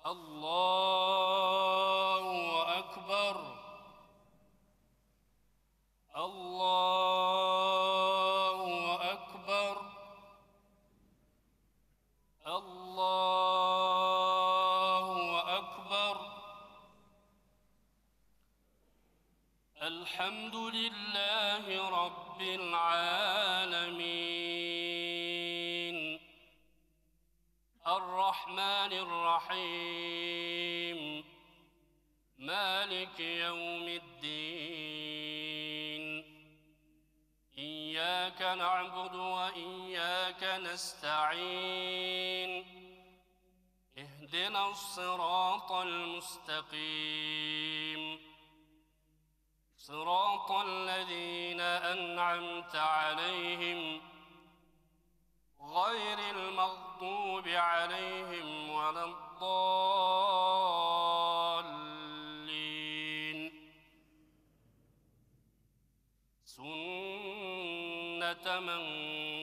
الله أكبر. الله أكبر. الله أكبر. الحمد لله رب العالمين الرحمن الرحيم مالك يوم الدين إياك نعبد وإياك نستعين اهدنا الصراط المستقيم صراط الذين أنعمت عليهم غير المغضوب عليهم ولا الضالين. سنة من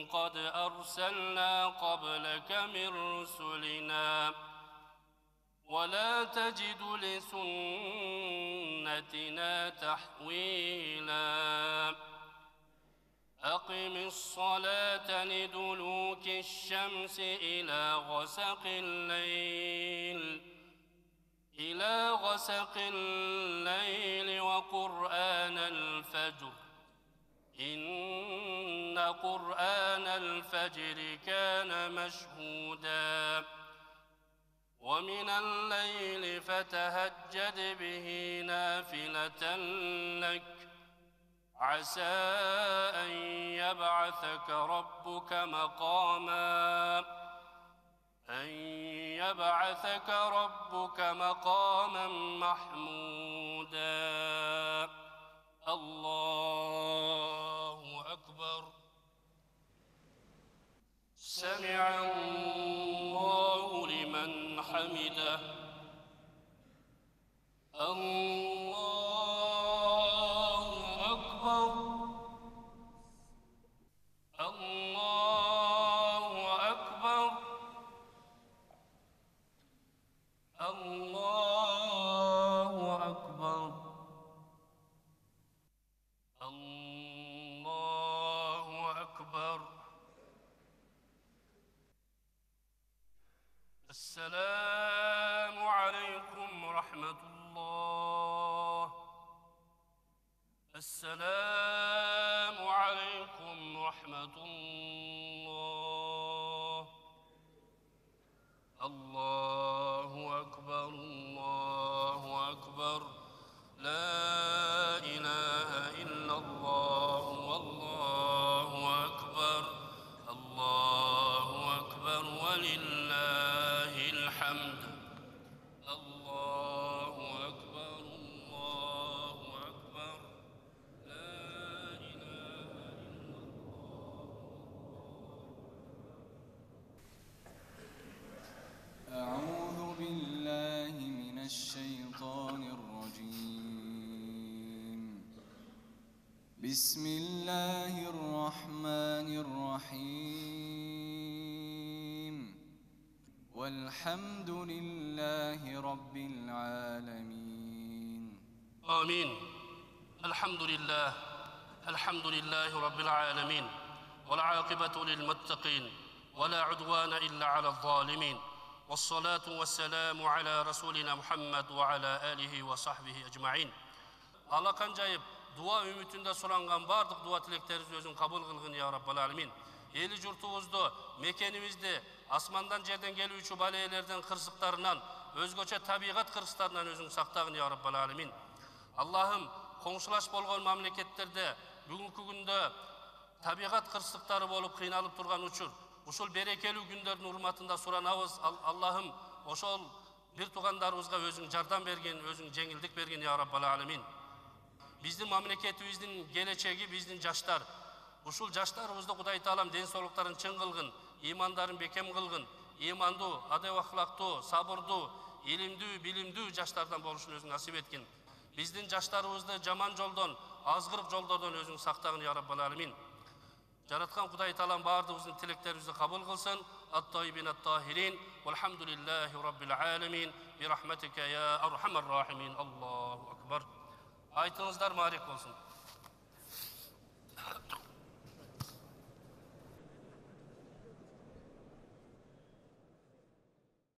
قد أرسلنا قبلك من رسلنا ولا تجد لسنتنا تحويلا. أقم الصلاة لدلوك الشمس إلى غسق الليل وقرآن الفجر إن قرآن الفجر كان مشهودا. ومن الليل فتهجد به نافلة لك عسى أن يبعثك ربك مقاما محمودا. الله أكبر. سمع الله لمن حمده. الله أكبر. الله أكبر. الله أكبر. الله أكبر. السلام عليكم ورحمة الله. السلام عليكم ورحمة الله. الله أكبر. الله أكبر. لا إله إلا الله والله أكبر. الله أكبر ولله الحمد. الله أكبر. الله أكبر. لا إله إلا الله. أعوذ بالله من الشيطان الرجيم. بسم الله الرحمن الرحيم والحمد لله رب العالمين. آمين. الحمد لله. الحمد لله رب العالمين والعاقبة للمتقين ولا عدوان إلا على الظالمين والصلاة والسلام على رسولنا محمد وعلى آله وصحبه أجمعين. Алакан жайып, дуа үмітінде сұранған бардық дуа тілектеріңіз өзің қабыл қылғын, я Раббал Алимин. Елі жұртуызды, мекенімізді, асмандан жерден келуші балелерден қырсықтарынан, өзгөчө табиғат қырсықтарынан өзің сақтағын, я Раббал Алимин. Аллахым, қоңшылаш болған мамлекеттерде бүгінгі күнде табиғат қырсықтары болып қиналып тұрған учур, ушул берекелүү күндөрдүн урматында суранабыз. Аллахым, ошол бир туугандарыбызга өзүң жардам берген, өзүң жеңилдик берген, я Раббал Алимин. Биздин мамлекетибиздин келечеги биздин жаштар. Ушул жаштарыбызды Кудай Таалам ден соолуктарын чың кылгын, имандарын бекем кылгын, имандуу, адеп ахлактуу, сабырдуу, илимдүү, билимдүү жаштардан болушун өзүң насип эткин. Биздин жаштарыбызды жаман жолдон, азгырык жолдордон өзүң сактагын, я Раббал Алимин. Жаратқан Құдай Таалам бардығымыздың тілектерімізді қабыл қылсын. Ат-тайбин ат-тахирин. Валхамдулиллахи раббил аламин. Бирахматика я архамар рахимин. Аллаху акбар. Айтыңыздар, марик болсын.